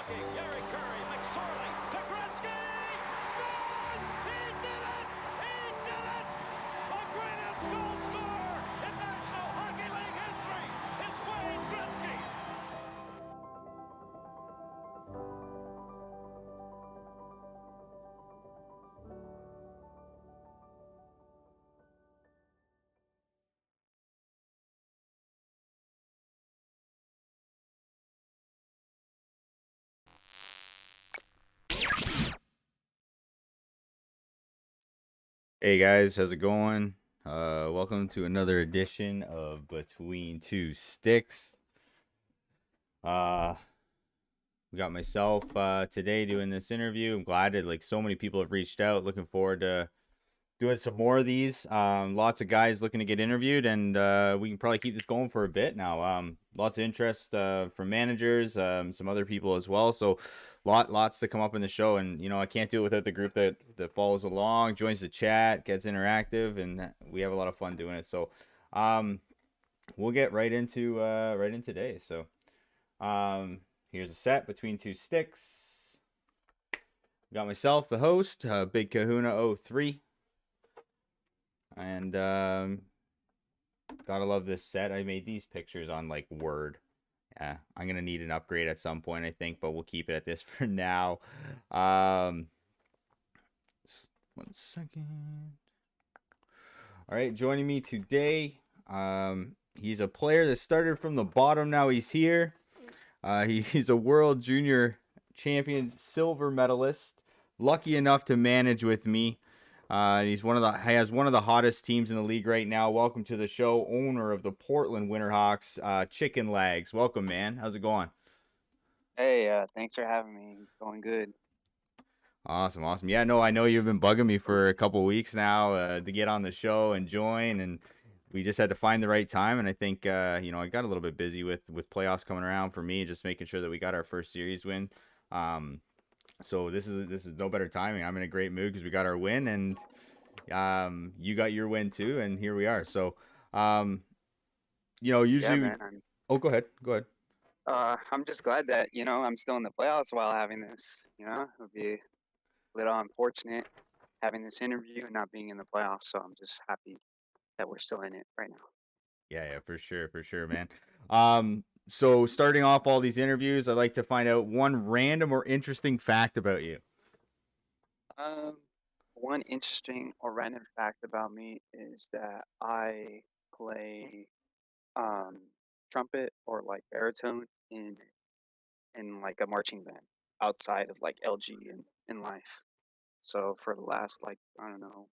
looking. Gary Curry, McSorley, to Gretzky. Scores! He did it! He did it! The greatest goal scorer in National Hockey League history is Wayne Gretzky. Hey guys, how's it going? Welcome to another edition of Between Two Sticks. We got myself today doing this interview. I'm glad that so many people have reached out. Looking forward to doing some more of these. Lots of guys looking to get interviewed, and we can probably keep this going for a bit now. Lots of interest from managers, some other people as well. So, lots to come up in the show, and I can't do it without the group that follows along, joins the chat, gets interactive, and we have a lot of fun doing it. So, we'll get right into today. So, here's a set between two sticks. Got myself, the host, Big Kahuna 03. And gotta love this set. I made these pictures on Word. Yeah, I'm gonna need an upgrade at some point, I think, but we'll keep it at this for now. 1 second. All right, joining me today. He's a player that started from the bottom. Now he's here. He's a World Junior Champion silver medalist. Lucky enough to manage with me. He has one of the hottest teams in the league right now. Welcome to the show, owner of the Portland Winterhawks, Chickenlegzzz. Welcome, man. How's it going? Hey, thanks for having me. Going good. Awesome. Yeah, no, I know you've been bugging me for a couple weeks now to get on the show and join, and we just had to find the right time. And I think I got a little bit busy with playoffs coming around for me, just making sure that we got our first series win. So this is no better timing. I'm in a great mood because we got our win, and you got your win too, and here we are. So, Yeah, usually. man. Oh, go ahead. Go ahead. I'm just glad that I'm still in the playoffs while having this. It would be a little unfortunate having this interview and not being in the playoffs. So I'm just happy that we're still in it right now. Yeah, for sure, man. So starting off all these interviews, I'd like to find out one random or interesting fact about you. Um, One interesting or random fact about me is that I play um trumpet or like baritone in like a marching band outside of like LG in life. So for the last like, I don't know,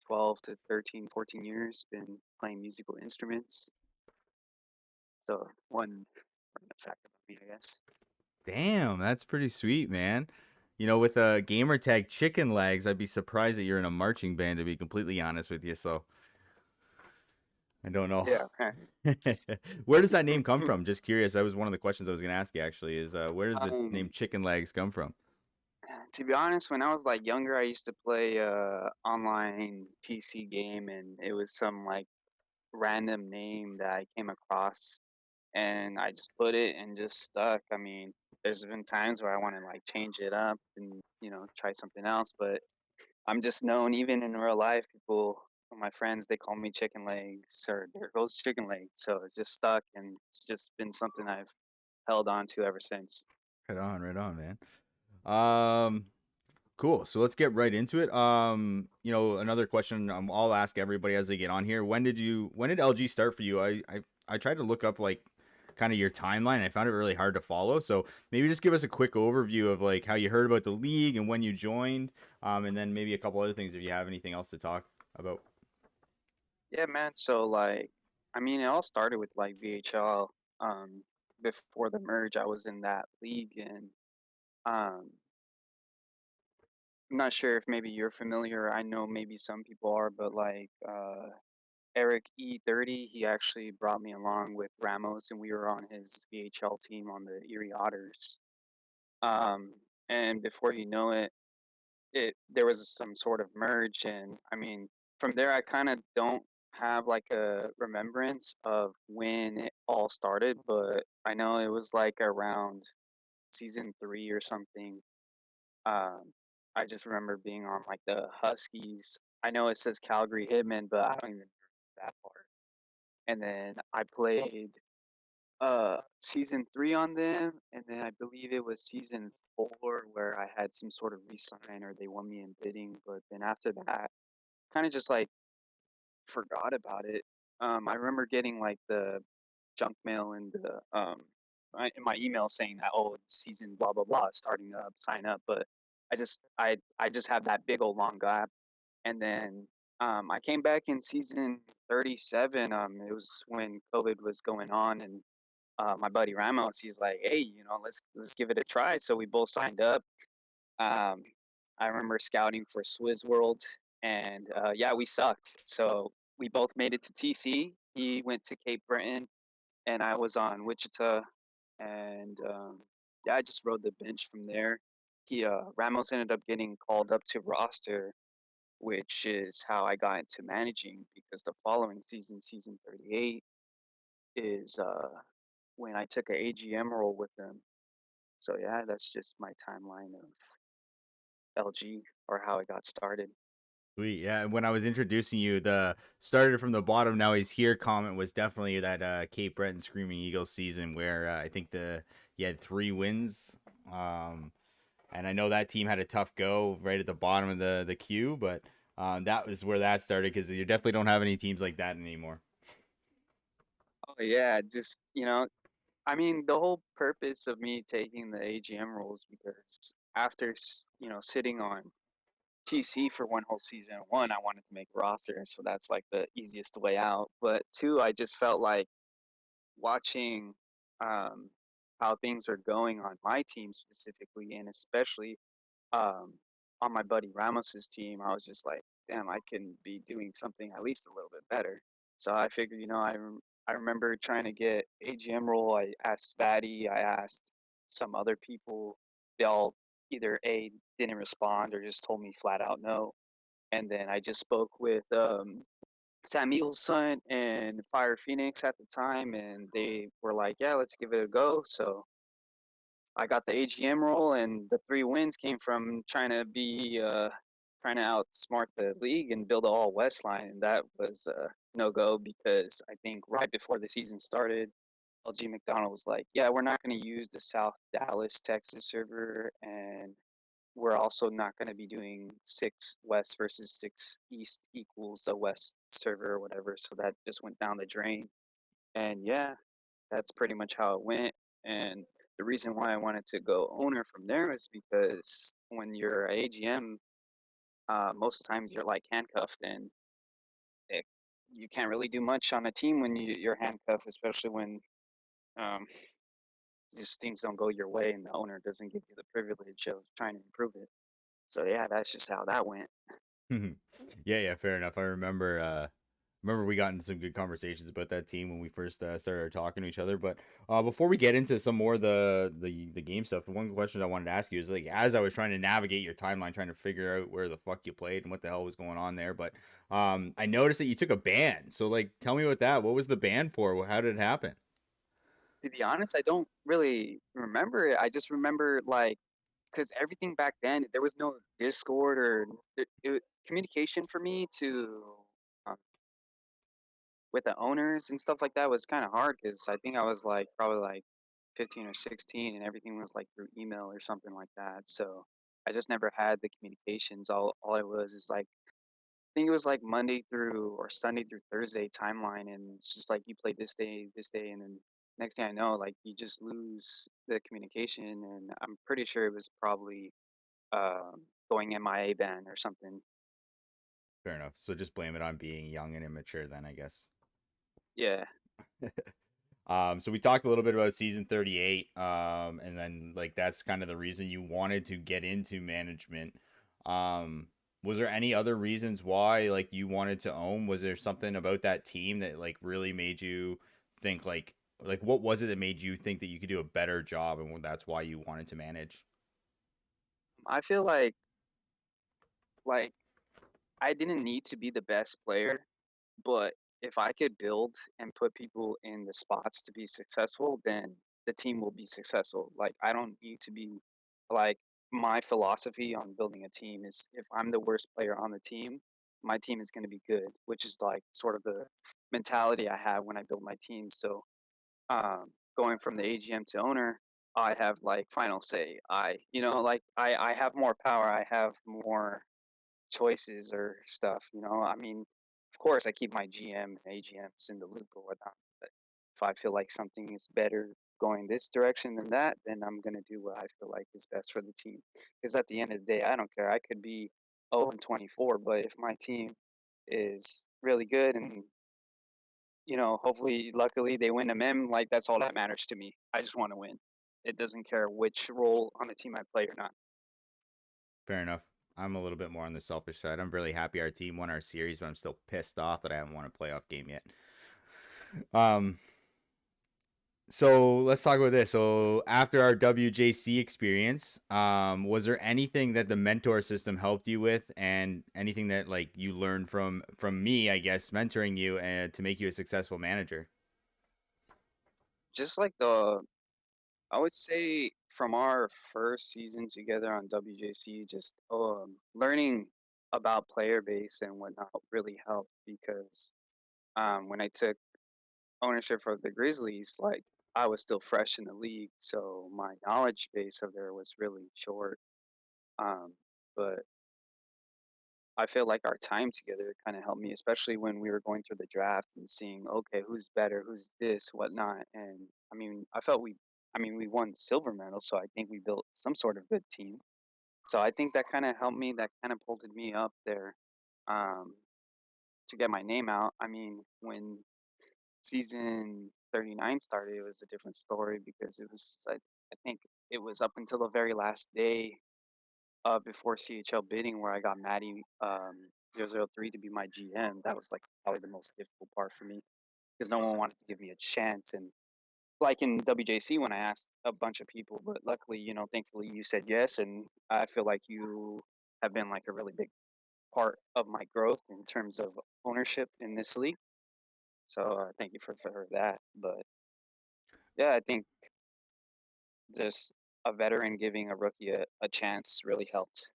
12 to 13, 14 years, been playing musical instruments. So one random fact about me, I guess. Damn, that's pretty sweet, man. With a gamer tag Chickenlegzzz, I'd be surprised that you're in a marching band, to be completely honest with you. So I don't know. Yeah. Where does that name come from? Just curious. That was one of the questions I was gonna ask you actually. Is where does the um, name Chickenlegzzz come from? to be honest, when I was like younger, I used to play online PC game, and it was some like random name that I came across, and I just put it and just stuck. I mean, there's been times where I want to like change it up and try something else, but I'm just known even in real life. People, my friends, they call me Chicken Legs or there goes Chicken Legs. So it's just stuck, and it's just been something I've held on to ever since. Right on, man. Um, Cool. So let's get right into it. Another question I'll ask everybody as they get on here. When did LG start for you? I tried to look up kind of your timeline. I found it really hard to follow. So maybe just give us a quick overview of how you heard about the league and when you joined. And then maybe a couple other things if you have anything else to talk about. Yeah, man. So like, I mean, it all started with like VHL. Um, Before the merge, I was in that league, and um, I'm not sure if maybe you're familiar. I know maybe some people are, but like Eric E30, he actually brought me along with Ramos, and we were on his VHL team on the Erie Otters. Um, and before you know it, there was some sort of merge, and I mean, from there, I kind of don't have like a remembrance of when it all started, but I know it was like around season 3 or something. Um, I just remember being on like the Huskies. I know it says Calgary Hitmen, but I don't even remember that part. And then I played season 3 on them, and then I believe it was season 4 where I had some sort of resign or they won me in bidding. But then after that, kind of just like forgot about it. I remember getting like the junk mail and the in my email saying that, oh, it's season blah blah blah starting up, sign up. But I just have that big old long gap, and then I came back in season 37. It was when COVID was going on, and my buddy Ramos, he's like, hey, let's give it a try. So we both signed up. Um, I remember scouting for Swizz World, and yeah, we sucked. So we both made it to TC. He went to Cape Breton, and I was on Wichita, and yeah, I just rode the bench from there. Ramos ended up getting called up to roster, which is how I got into managing because the following season, season 38, is when I took a AGM role with them. So yeah, that's just my timeline of LG or how it got started. Sweet. Yeah. When I was introducing you, the started from the bottom, now he's here comment was definitely that Cape Breton Screaming Eagles season where I think he had 3 wins. Um, and I know that team had a tough go right at the bottom of the queue, but that was where that started because you definitely don't have any teams like that anymore. Oh yeah, just I mean, the whole purpose of me taking the AGM roles because after sitting on TC for one whole season, one, I wanted to make a roster, so that's like the easiest way out. But two, I just felt like watching um, how things are going on my team specifically, and especially um, on my buddy Ramos's team, I was just like, damn, I can be doing something at least a little bit better. So I figured, I remember trying to get AGM role. I asked Fatty, I asked some other people. They all either A, didn't respond or just told me flat out no. And then I just spoke with Sam Eagle's son and Fire Phoenix at the time, and they were like, yeah, let's give it a go. So I got the AGM role, and the 3 wins came from trying to outsmart the league and build a all West line, and that was no go because I think right before the season started, LG McDonald was like, "Yeah, we're not going to use the South Dallas, Texas server, and we're also not going to be doing 6 West versus 6 East equals a West server or whatever." So that just went down the drain, and yeah, that's pretty much how it went. And the reason why I wanted to go owner from there is because when you're a AGM, most times you're like handcuffed, and it, you can't really do much on a team when you're handcuffed, especially when um, just things don't go your way and the owner doesn't give you the privilege of trying to improve it. So yeah, that's just how that went. Yeah, fair enough. I remember we got into some good conversations about that team when we first started talking to each other. But before we get into some more of the game stuff, one question I wanted to ask you is like as I was trying to navigate your timeline, trying to figure out where the fuck you played and what the hell was going on there. But I noticed that you took a ban. So like, tell me about that. What was the ban for? How did it happen? To be honest, I don't really remember it. I just remember like because everything back then there was no Discord or communication for me to um, with the owners and stuff like that was kind of hard because I think I was like probably like 15 or 16 and everything was like through email or something like that. So I just never had the communications. All it was is like I think it was like Monday through or Sunday through Thursday timeline, and it's just like you play this day, and then next thing I know, like you just lose the communication, and I'm pretty sure it was probably going MIA ban or something. Fair enough. So just blame it on being young and immature then, I guess. Yeah. So we talked a little bit about season 38, and then like that's kind of the reason you wanted to get into management. Was there any other reasons why like you wanted to own? Was there something about that team that like really made you think like what was it that made you think that you could do a better job and that's why you wanted to manage? I feel like I didn't need to be the best player, but if I could build and put people in the spots to be successful, then the team will be successful. Like I don't need to be like my philosophy on building a team is if I'm the worst player on the team, my team is going to be good, which is like sort of the mentality I have when I build my team. So going from the AGM to owner, I have like final say. Like I have more power. I have more choices or stuff. I mean, of course, I keep my GM and AGMs in the loop or whatnot. But if I feel like something is better going this direction than that, then I'm gonna do what I feel like is best for the team. Because at the end of the day, I don't care. I could be 0-24, but if my team is really good and hopefully, luckily, they win a mem. Like that's all that matters to me. I just want to win. It doesn't care which role on the team I play or not. Fair enough. I'm a little bit more on the selfish side. I'm really happy our team won our series, but I'm still pissed off that I haven't won a playoff game yet. So let's talk about this. So after our WJC experience, was there anything that the mentor system helped you with, and anything that like you learned from me, I guess, mentoring you and to make you a successful manager? Just like I would say from our first season together on WJC, just learning about player base and whatnot really helped because when I took ownership for the Grizzlies, like I was still fresh in the league, so my knowledge base of there was really short. Um, but I feel like our time together kind of helped me, especially when we were going through the draft and seeing, okay, who's better, who's this, whatnot. And I mean, we won silver medal, so I think we built some sort of good team. So I think that kind of helped me. That kind of pulled me up there um, to get my name out. I mean, when season 39 started, it was a different story because I think it was up until the very last day before CHL bidding where I got Maddie 003 to be my GM. That was like probably the most difficult part for me because no one wanted to give me a chance. And like in WJC when I asked a bunch of people, but luckily, thankfully you said yes, and I feel like you have been like a really big part of my growth in terms of ownership in this league. So thank you for that. But yeah, I think just a veteran giving a rookie a chance really helped.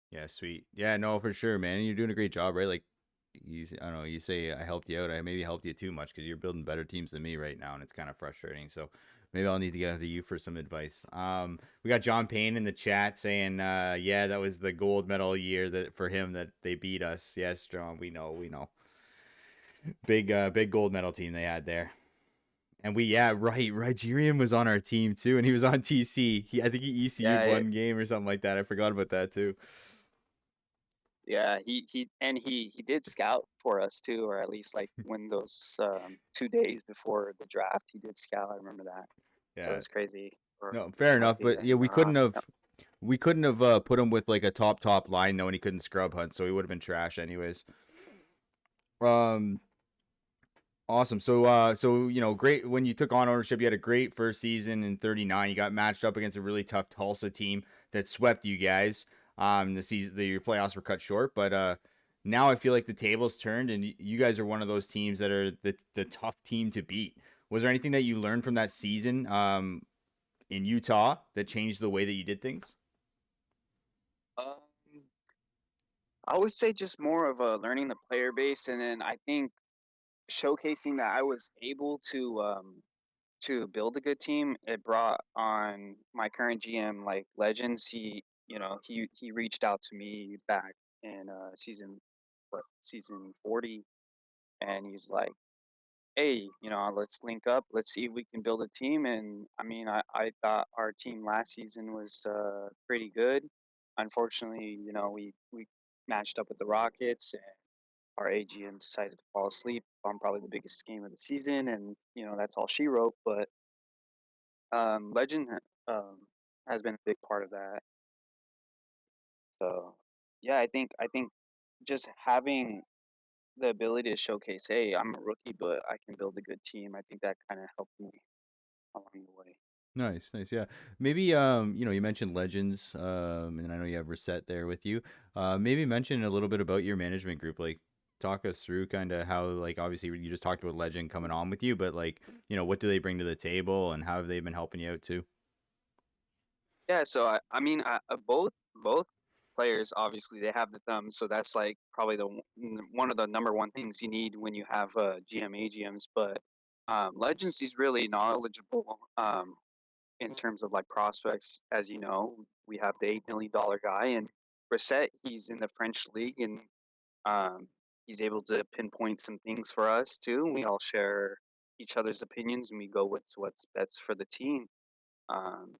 Yeah, sweet. Yeah, no, for sure, man. You're doing a great job, right? Like I don't know, you say I helped you out. I maybe helped you too much because you're building better teams than me right now, and it's kind of frustrating. So maybe I'll need to get to you for some advice. We got John Payne in the chat saying, yeah, that was the gold medal year that for him that they beat us. Yes, John, we know. Big gold medal team they had there. And yeah, right. Rigerian was on our team too, and he was on TC. I think he ECU'd Yeah, one game or something like that. I forgot about that too. yeah, he did scout for us too, or at least like when those 2 days before the draft, he did scout. I remember that. So Yeah, it's crazy for no, fair enough. lucky But that yeah, he went on. Yep. we couldn't have put him with like a top line though, and he couldn't scrub hunt, so he would have been trash anyways. Um, awesome. So great when you took on ownership. You had a great first season in 39. You got matched up against a really tough Tulsa team that swept you guys. Your playoffs were cut short, but now I feel like the tables turned, and you guys are one of those teams that are the tough team to beat. Was there anything that you learned from that season in Utah that changed the way that you did things? Um, I would say just more of a learning the player base, and then I think showcasing that I was able to build a good team. It brought on my current GM, like Legends. He reached out to me back in season 40, and he's like, hey, let's link up. Let's see if we can build a team. And I mean, I thought our team last season was pretty good. Unfortunately, we matched up with the Rockets, and our AGM decided to fall asleep on probably the biggest game of the season, and that's all she wrote. But Legend has been a big part of that. So yeah, I think just having the ability to showcase, hey, I'm a rookie, but I can build a good team. I think that kind of helped me along the way. Nice, yeah. Maybe you mentioned Legends, and I know you have Reset there with you. Maybe mention a little bit about your management group. Like, talk us through kind of how, like, obviously you just talked about Legend coming on with you, but like, what do they bring to the table and how have they been helping you out too? Yeah, so both players obviously they have the thumbs, so that's like probably one of the number one things you need when you have GM AGMs. But Legends, he's really knowledgeable in terms of like prospects. As you know, we have the $8 million guy, and Brissett, he's in the French league, and um, he's able to pinpoint some things for us too. We all share each other's opinions, and we go with what's best for the team. Um,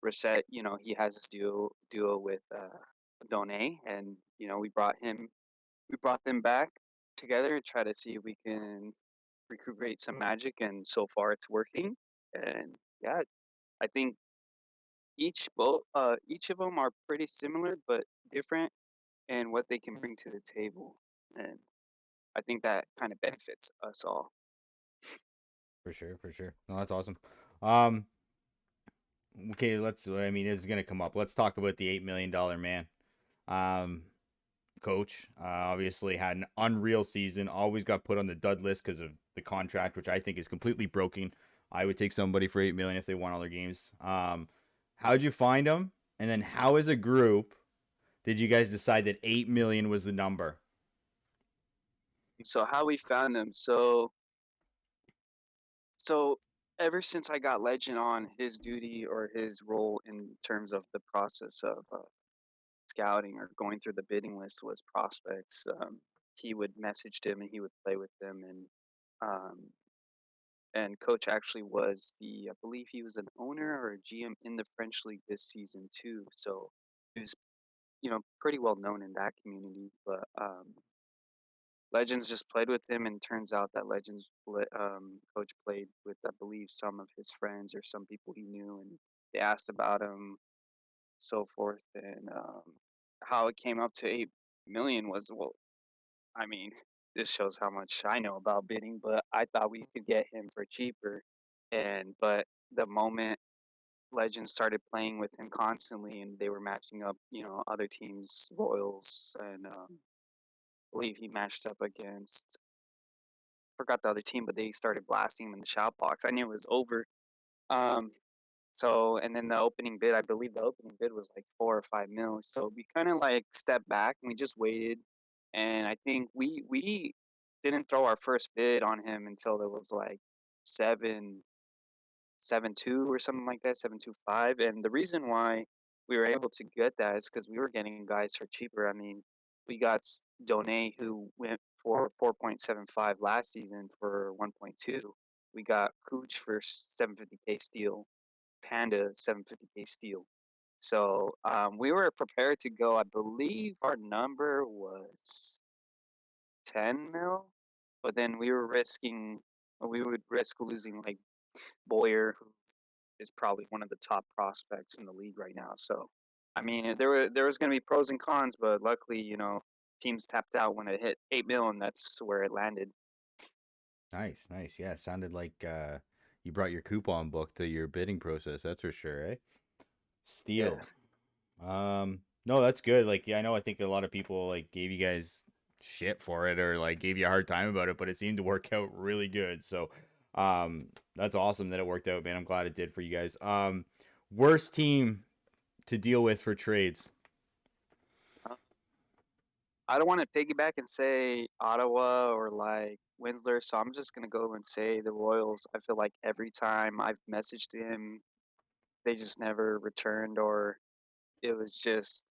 Brissett, he has his duo with Doné, and we brought them back together and try to see if we can recuperate some magic, and so far it's working. And yeah, I think each of them are pretty similar but different in what they can bring to the table, and I think that kind of benefits us all. For sure, for sure. No, that's awesome. Um, okay, I mean, it's gonna come up. Let's talk about the $8 million man. Um, Coach obviously had an unreal season. Always got put on the dud list because of the contract, which I think is completely broken. I would take somebody for 8 million if they won all their games. How'd you find them? And then how, as a group, did you guys decide that 8 million was the number? So how we found them? So ever since I got Legend on, his duty or his role in terms of the process of scouting or going through the bidding list was prospects. He would message them and he would play with them, um, and coach actually was I believe he was an owner or a GM in the French league this season too. So he was pretty well known in that community. But Legends just played with him, and turns out that coach played with, I believe, some of his friends or some people he knew, and they asked about him, so forth. And how it came up to 8 million was, well, I mean, this shows how much I know about bidding, but I thought we could get him for cheaper. But the moment Legends started playing with him constantly, and they were matching up, other teams, Royals, and I believe he matched up against, forgot the other team, but they started blasting him in the shout box. I knew it was over. Um, and then the opening bid, I believe the opening bid was like 4 or 5 mil. So we kind of like stepped back and we just waited. And I think we didn't throw our first bid on him until there was like 7.72 or something like that, 7.25. And the reason why we were able to get that is because we were getting guys for cheaper. I mean, we got Doné, who went for 4.75 last season for 1.2. We got Cooch for 750K steal, Panda 750K steal. So we were prepared to go. I believe our number was 10 mil, but then we would risk losing like Boyer, who is probably one of the top prospects in the league right now. So, I mean, there was going to be pros and cons, but luckily, teams tapped out when it hit 8 mil, and that's where it landed. Nice, nice. Yeah, sounded like you brought your coupon book to your bidding process. That's for sure, eh? Yeah, Steal. No, that's good. Like, yeah, I know. I think a lot of people like gave you guys shit for it or like gave you a hard time about it, but it seemed to work out really good. So, that's awesome that it worked out, man. I'm glad it did for you guys. Worst team to deal with for trades. uh, I don't want to piggyback and say Ottawa or like Winsler, so I'm just gonna go and say the Royals. I feel like every time I've messaged him, they just never returned, or it was just,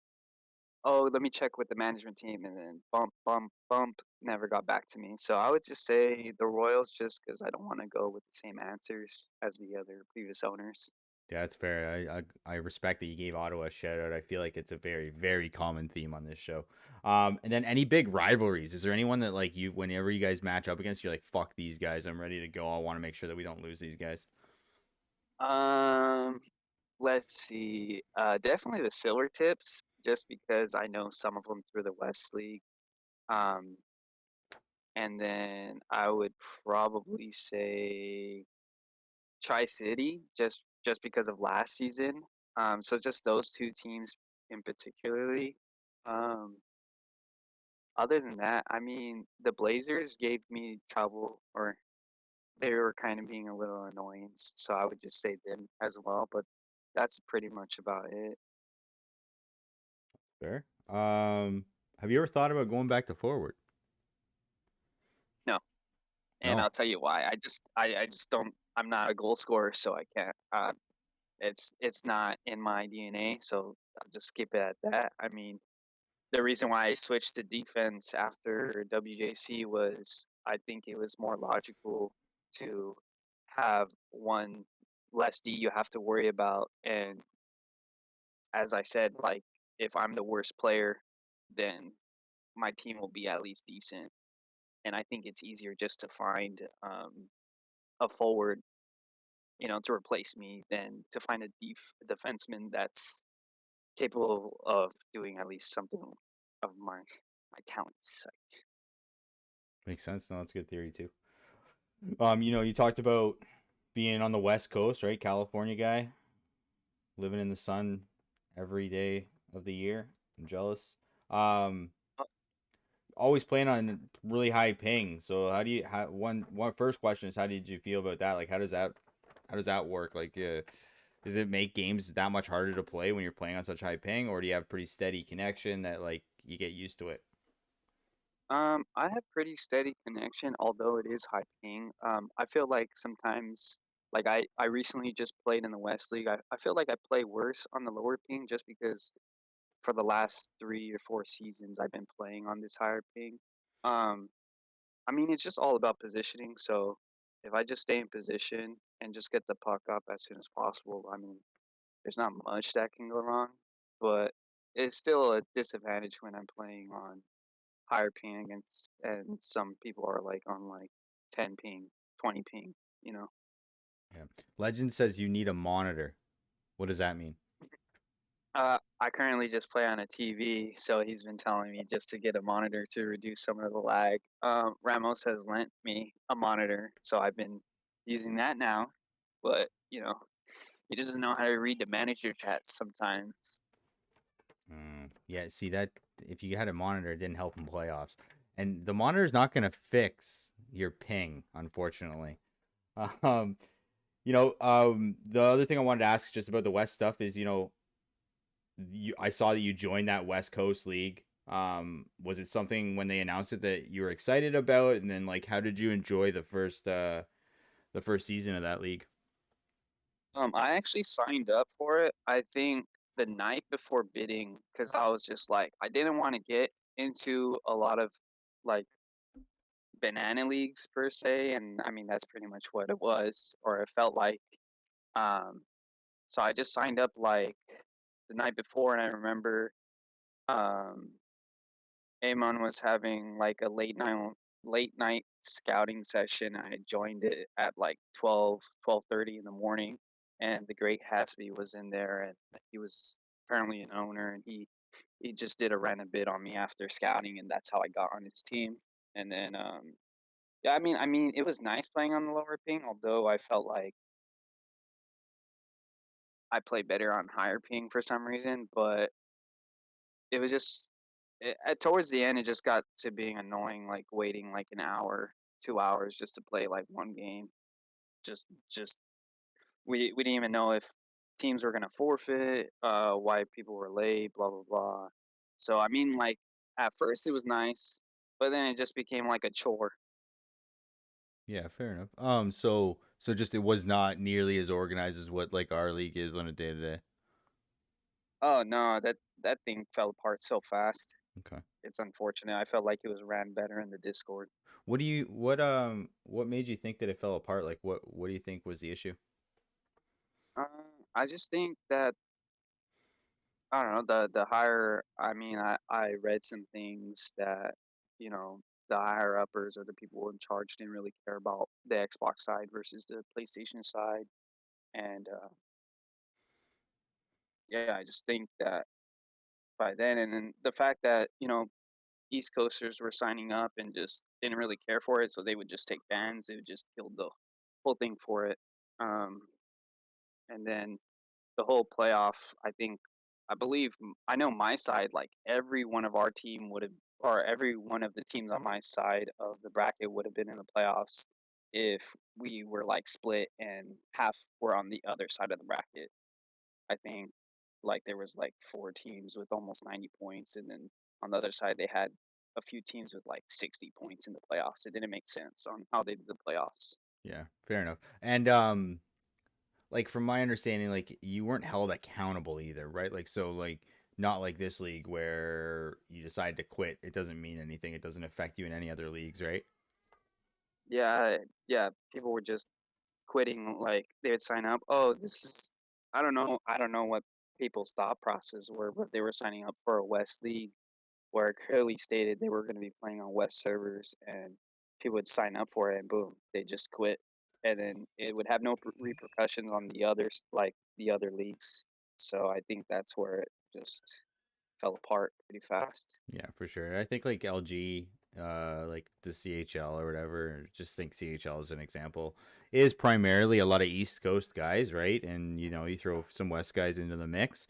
oh, let me check with the management team, and then bump, bump, bump, never got back to me. So I would just say the Royals, just because I don't want to go with the same answers as the other previous owners. Yeah, that's fair. I respect that you gave Ottawa a shout out. I feel like it's a very, very common theme on this show. And then any big rivalries? Is there anyone that like you, whenever you guys match up against, you're like, fuck these guys, I'm ready to go. I want to make sure that we don't lose these guys. Um, let's see. Definitely the Silver Tips, just because I know some of them through the West League. Um, and then I would probably say Tri City, just because of last season. So just those two teams in particularly. Um, other than that, I mean, the Blazers gave me trouble, or they were kind of being a little annoying, so I would just say them as well. But that's pretty much about it. Fair. Have you ever thought about going back to forward? No, and No. I'll tell you why. I just don't. I'm not a goal scorer, so I can't. It's not in my DNA, so I'll just skip it at that. I mean, the reason why I switched to defense after WJC was I think it was more logical to have one less D you have to worry about. And as I said, like if I'm the worst player, then my team will be at least decent. And I think it's easier just to find a forward, to replace me than to find a defenseman that's capable of doing at least something of my talents. Makes sense. No, that's a good theory too. You talked about being on the West Coast, right? California guy, living in the sun every day of the year. I'm jealous. Um, Always playing on really high ping. So one first question is how did you feel about that? Like how does that work? Like does it make games that much harder to play when you're playing on such high ping, or do you have pretty steady connection that like you get used to it? I have pretty steady connection, although it is high ping. I feel like sometimes, like I recently just played in the West League. I feel like I play worse on the lower ping just because for the last 3 or 4 seasons I've been playing on this higher ping. Um, I mean, it's just all about positioning. So if I just stay in position and just get the puck up as soon as possible, I mean, there's not much that can go wrong, but it's still a disadvantage when I'm playing on higher ping against, and some people are like on like 10 ping, 20 ping, you know. Yeah. Legend says you need a monitor. What does that mean? I currently just play on a TV, so he's been telling me just to get a monitor to reduce some of the lag. Ramos has lent me a monitor, so I've been using that now, but he doesn't know how to read the manager chat sometimes. Yeah, see that if you had a monitor, it didn't help in playoffs. And the monitor is not going to fix your ping, unfortunately. Um, the other thing I wanted to ask just about the West stuff is, I saw that you joined that West Coast League. Was it something when they announced it that you were excited about? And then like, how did you enjoy the first season of that league? I actually signed up for it. I think the night before bidding, because I was just like, I didn't want to get into a lot of like banana leagues per se, and I mean that's pretty much what it was, or it felt like. Um, so I just signed up like the night before, and I remember um, Amon was having like a late night scouting session. I joined it at like 12:30 in the morning, and the great Hatsby was in there, and he was apparently an owner, and he just did a random bid on me after scouting, and that's how I got on his team. And then yeah, I mean it was nice playing on the lower ping, although I felt like I played better on higher ping for some reason, but it was just towards the end, it just got to being annoying, like waiting like an hour, 2 hours just to play like one game. Just we didn't even know if teams were gonna forfeit, why people were late, blah blah blah. So I mean, like at first it was nice, but then it just became like a chore. Yeah, fair enough. So just it was not nearly as organized as what like our league is on a day to day. Oh no, that thing fell apart so fast. Okay. It's unfortunate. I felt like it was ran better in the Discord. What made you think that it fell apart? Like what do you think was the issue? Uh, I just think that I don't know the higher. I mean, I read some things that the higher uppers or the people in charge didn't really care about the Xbox side versus the PlayStation side, and yeah, I just think that by then, and then the fact that East Coasters were signing up and just didn't really care for it, so they would just take bans. They would just kill the whole thing for it. Um, and then the whole playoff, I believe, I know my side, like every one of our team would have, or every one of the teams on my side of the bracket would have been in the playoffs if we were like split and half were on the other side of the bracket. I think like there was like 4 teams with almost 90 points, and then on the other side they had a few teams with like 60 points in the playoffs. It didn't make sense on how they did the playoffs. Yeah, fair enough. And like from my understanding, like you weren't held accountable either, right? Like so like not like this league where you decide to quit. It doesn't mean anything. It doesn't affect you in any other leagues, right? Yeah, yeah, people were just quitting. Like they would sign up. Oh, this is I don't know what people's thought process were, but they were signing up for a West League where it clearly stated they were going to be playing on West servers, and people would sign up for it, and boom, they just quit, and then it would have no repercussions on the others, like the other leagues. So I think that's where it just fell apart pretty fast. Yeah, for sure. I think like LG, like the CHL or whatever, just think CHL as an example, is primarily a lot of East Coast guys, right? And you know, you throw some West guys into the mix.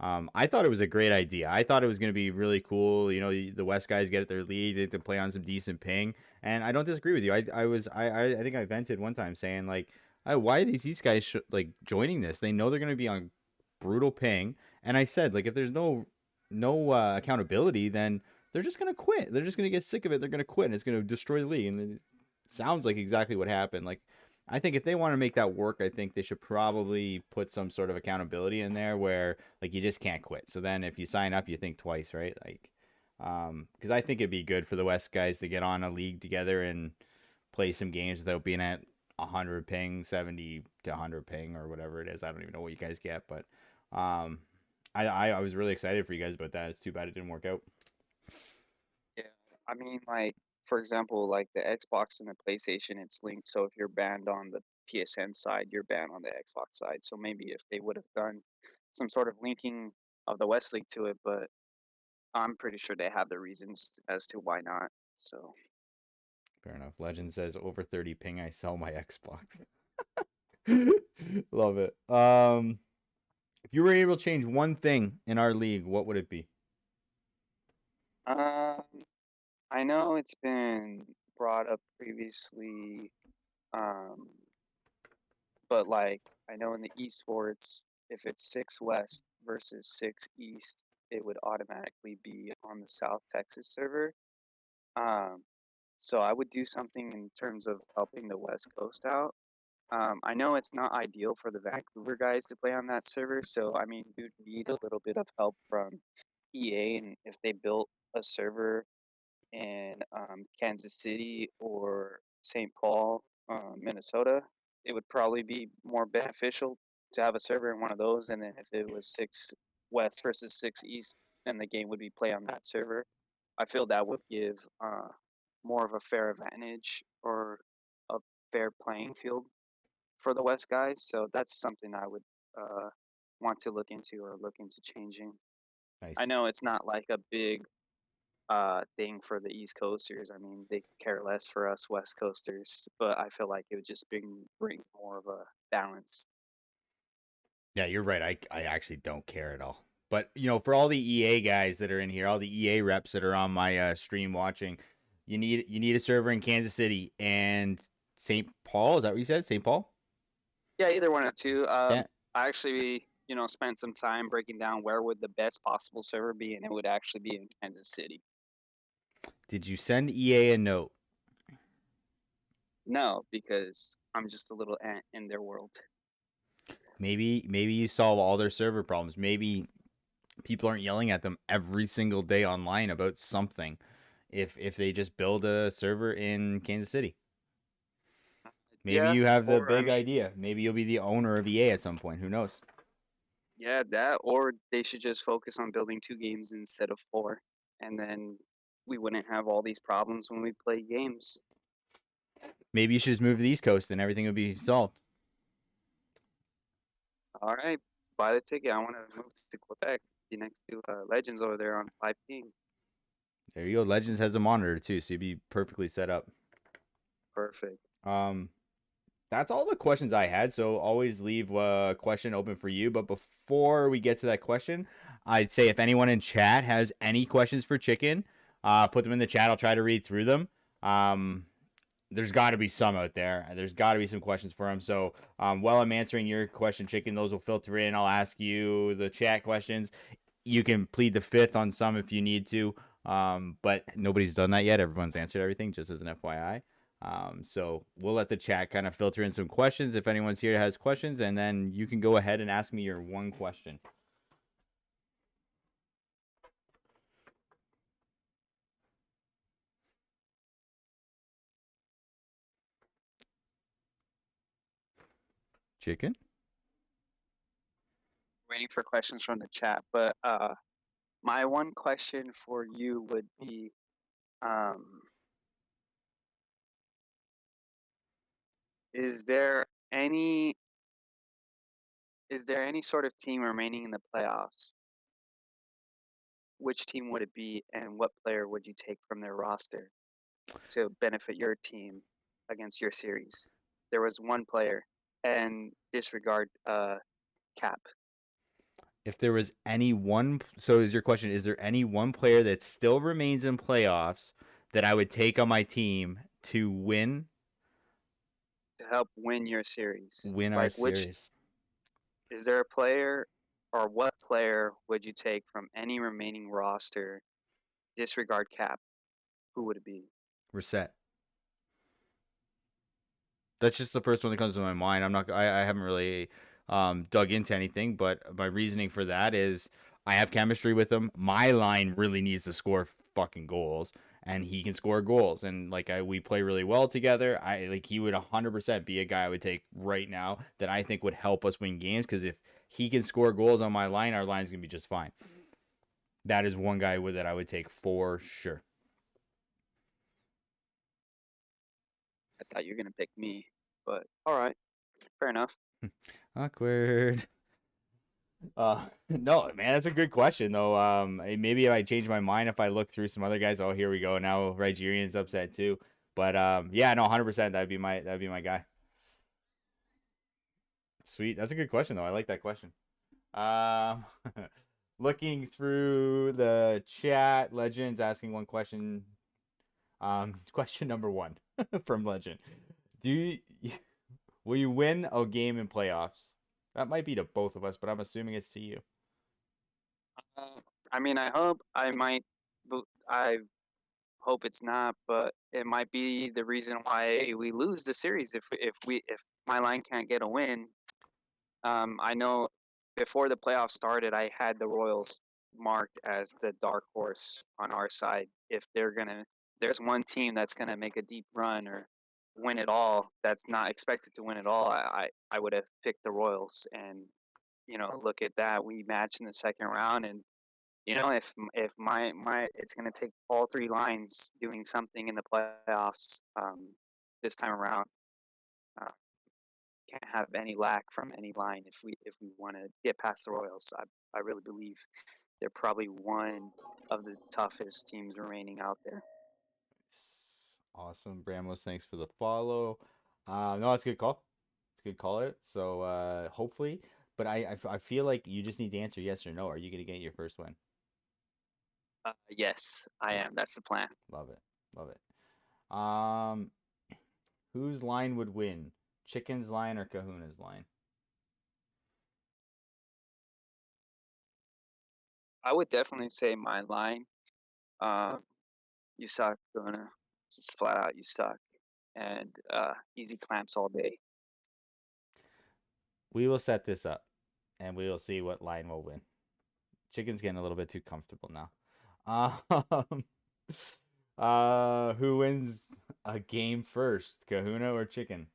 I thought it was a great idea. I thought it was going to be really cool. You know, the West guys get their lead, they can play on some decent ping, and I don't disagree with you. I think I vented one time saying like, why are these East guys like joining this? They know they're going to be on brutal ping, and I said like if there's no accountability, then they're just gonna quit. They're just gonna get sick of it. They're gonna quit, and it's gonna destroy the league. And it sounds like exactly what happened. Like, I think if they want to make that work, I think they should probably put some sort of accountability in there where like you just can't quit. So then if you sign up, you think twice, right? Like, because I think it'd be good for the West guys to get on a league together and play some games without being at 100 ping, 70 to 100 ping, or whatever it is. I don't even know what you guys get, but um, I was really excited for you guys about that. It's too bad it didn't work out. Yeah, I mean, like for example, like the Xbox and the PlayStation, it's linked. So if you're banned on the PSN side, you're banned on the Xbox side. So maybe if they would have done some sort of linking of the West League to it, but I'm pretty sure they have the reasons as to why not. So Fair enough. Legend says over 30 ping. I sell my Xbox. Love it. If you were able to change one thing in our league, what would it be? um, I know it's been brought up previously, um, but like I know in the esports, if it's 6 West versus 6 East, it would automatically be on the South Texas server. Um, so I would do something in terms of helping the West Coast out. I know it's not ideal for the Vancouver guys to play on that server, so I mean, you'd need a little bit of help from EA, and if they built a server in Kansas City or St. Paul, Minnesota, it would probably be more beneficial to have a server in one of those. And then if it was 6 West versus 6 East, then the game would be played on that server. I feel that would give more of a fair advantage or a fair playing field for the West guys. So that's something I would want to look into or look into changing. I Nice. know it's not like a big thing for the East Coasters. I mean, they care less for us West Coasters, but I feel like it would just bring more of a balance. Yeah, you're right. I actually don't care at all. But you know, for all the EA guys that are in here, all the EA reps that are on my stream watching, you need a server in Kansas City and St. Paul. Is that what you said? St. Paul? Yeah, either one or two. Yeah. I actually, spent some time breaking down where would the best possible server be, and it would actually be in Kansas City. Did you send EA a note? No, because I'm just a little ant in their world. Maybe you solve all their server problems. Maybe people aren't yelling at them every single day online about something. If they just build a server in Kansas City. Maybe Yeah, you have the or I big mean, idea. Maybe you'll be the owner of EA at some point. Who knows? yeah, that, or they should just focus on building 2 games instead of 4, and then we wouldn't have all these problems when we play games. Maybe you should just move to the East Coast and everything will be solved. All right, buy the ticket. I want to move to Quebec. Be next to Legends over there on 5 King. There you go. Legends has a monitor too, so you'd be perfectly set up. Perfect. Um, that's all the questions I had. So always leave a question open for you. But before we get to that question, I'd say if anyone in chat has any questions for Chicken, put them in the chat. I'll try to read through them. There's got to be some out there. There's got to be some questions for him. So while I'm answering your question, Chicken, those will filter in. I'll ask you the chat questions. You can plead the fifth on some if you need to. But nobody's done that yet. Everyone's answered everything, just as an FYI. So we'll let the chat kind of filter in some questions if anyone's here has questions, and then you can go ahead and ask me your one question. Chicken? Waiting for questions from the chat, but my one question for you would be, is there any sort of team remaining in the playoffs? Which team would it be, and what player would you take from their roster to benefit your team against your series? There was one player, and disregard cap. If there was any one, so is your question, is there any one player that still remains in playoffs that I would take on my team to win To help win your series? our Which series? is there a player, or what player would you take from any remaining roster, disregard cap? Who would it be? We're set. That's just the first one that comes to my mind. I haven't really dug into anything, but my reasoning for that is I have chemistry with him. My line really needs to score fucking goals, and he can score goals. And we play really well together. He would 100% be a guy I would take right now that I think would help us win games. Because if he can score goals on my line, our line's gonna be just fine. That is one guy that I would take for sure. I thought you were gonna pick me, but all right, fair enough. Awkward. No, man, that's a good question though. Maybe if I change my mind if I look through some other guys. Oh, here we go. Now Nigerian's upset too. But yeah, no, 100%. That'd be my guy. Sweet. That's a good question though. I like that question. Um, looking through the chat, Legends asking one question. Question number one from Legend: will you win a game in playoffs? That might be to both of us, but I'm assuming it's to you. I mean, I hope it's not, but it might be the reason why we lose the series if my line can't get a win. I know before the playoffs started, I had the Royals marked as the dark horse on our side. If there's one team that's gonna make a deep run or win it all, that's not expected to win it all. I would have picked the Royals, and look at that, we matched in the second round, and if my it's gonna take all three lines doing something in the playoffs this time around. Uh, can't have any lack from any line if we want to get past the Royals. I really believe they're probably one of the toughest teams remaining out there. Awesome, Bramos. Thanks for the follow. No, it's a good call. It's a good call out. So hopefully, but I feel like you just need to answer yes or no. Are you gonna get your first win? Yes, I am. That's the plan. Love it, love it. Whose line would win? Chicken's line or Kahuna's line? I would definitely say my line. You suck, Guna. Just flat out, you suck. And easy clamps all day. We will set this up, and we will see what line will win. Chicken's getting a little bit too comfortable now. Who wins a game first, Kahuna or Chicken?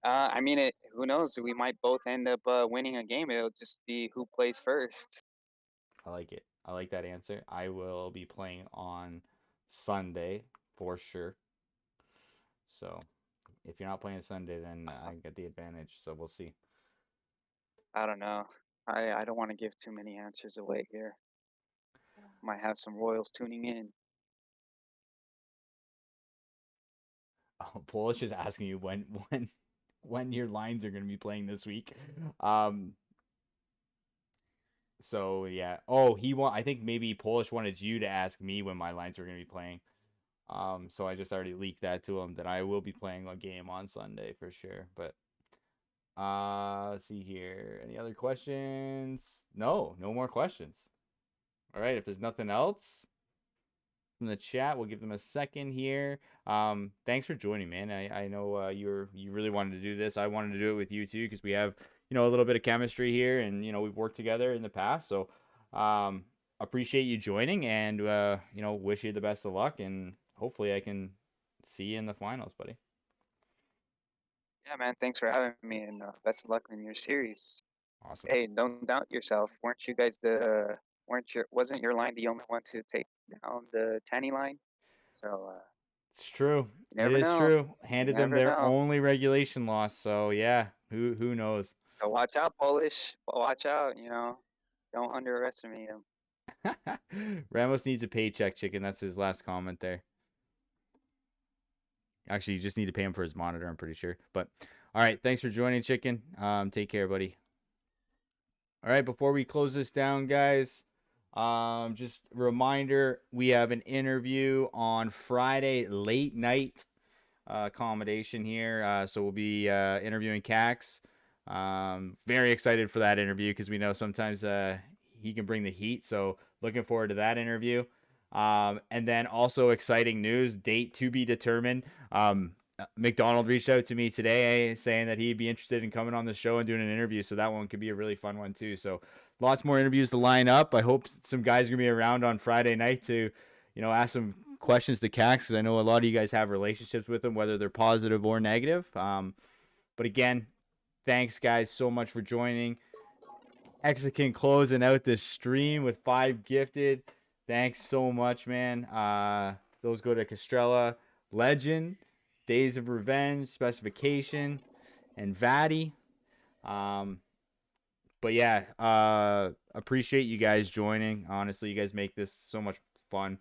I mean, who knows? We might both end up winning a game. It'll just be who plays first. I like it. I like that answer. I will be playing on Sunday for sure. So if you're not playing Sunday, then I get the advantage. So we'll see. I don't know. I don't want to give too many answers away here. Might have some Royals tuning in. Oh, Polish is asking you when your lines are going to be playing this week. So yeah. I think maybe Polish wanted you to ask me when my lines were gonna be playing. So I just already leaked that to him that I will be playing a game on Sunday for sure. But let's see here. Any other questions? No more questions. All right, if there's nothing else from the chat, we'll give them a second here. Thanks for joining, man. I know you really wanted to do this. I wanted to do it with you too because we have a little bit of chemistry here, and we've worked together in the past. So appreciate you joining, and wish you the best of luck, and hopefully I can see you in the finals, buddy. Yeah, man. Thanks for having me, and best of luck in your series. Awesome. Hey, don't doubt yourself. Wasn't your line the only one to take down the Tanny line? So It's true. you It never is know. true. You Handed them never their know. only regulation loss. So yeah, who knows? So watch out, Polish. Watch out. Don't underestimate him. Ramos needs a paycheck, chicken. That's his last comment there. Actually, you just need to pay him for his monitor, I'm pretty sure. But all right, thanks for joining, chicken. Take care, buddy. All right, before we close this down, guys, just a reminder, we have an interview on Friday, late night accommodation here. So we'll be interviewing KAHUNA'S. Very excited for that interview because we know sometimes he can bring the heat. So looking forward to that interview. And then also exciting news, date to be determined. McDonald reached out to me today saying that he'd be interested in coming on the show and doing an interview. So that one could be a really fun one too. So lots more interviews to line up. I hope some guys are gonna be around on Friday night to, ask some questions to KAHUN'S because I know a lot of you guys have relationships with them, whether they're positive or negative. But again, thanks guys so much for joining. Hexakin closing out the stream with 5 gifted. Thanks so much, man. Those go to Castrella, Legend, Days of Revenge, Specification, and Vatty. But yeah, appreciate you guys joining. Honestly, you guys make this so much fun,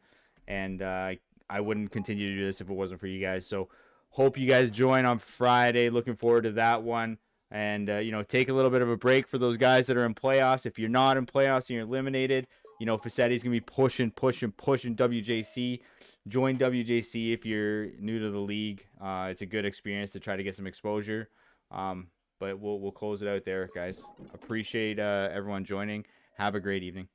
and I wouldn't continue to do this if it wasn't for you guys. So hope you guys join on Friday. Looking forward to that one. And take a little bit of a break for those guys that are in playoffs. If you're not in playoffs and you're eliminated, Facetti's gonna be pushing WJC. Join WJC if you're new to the league. It's a good experience to try to get some exposure. But we'll close it out there, guys. Appreciate everyone joining. Have a great evening.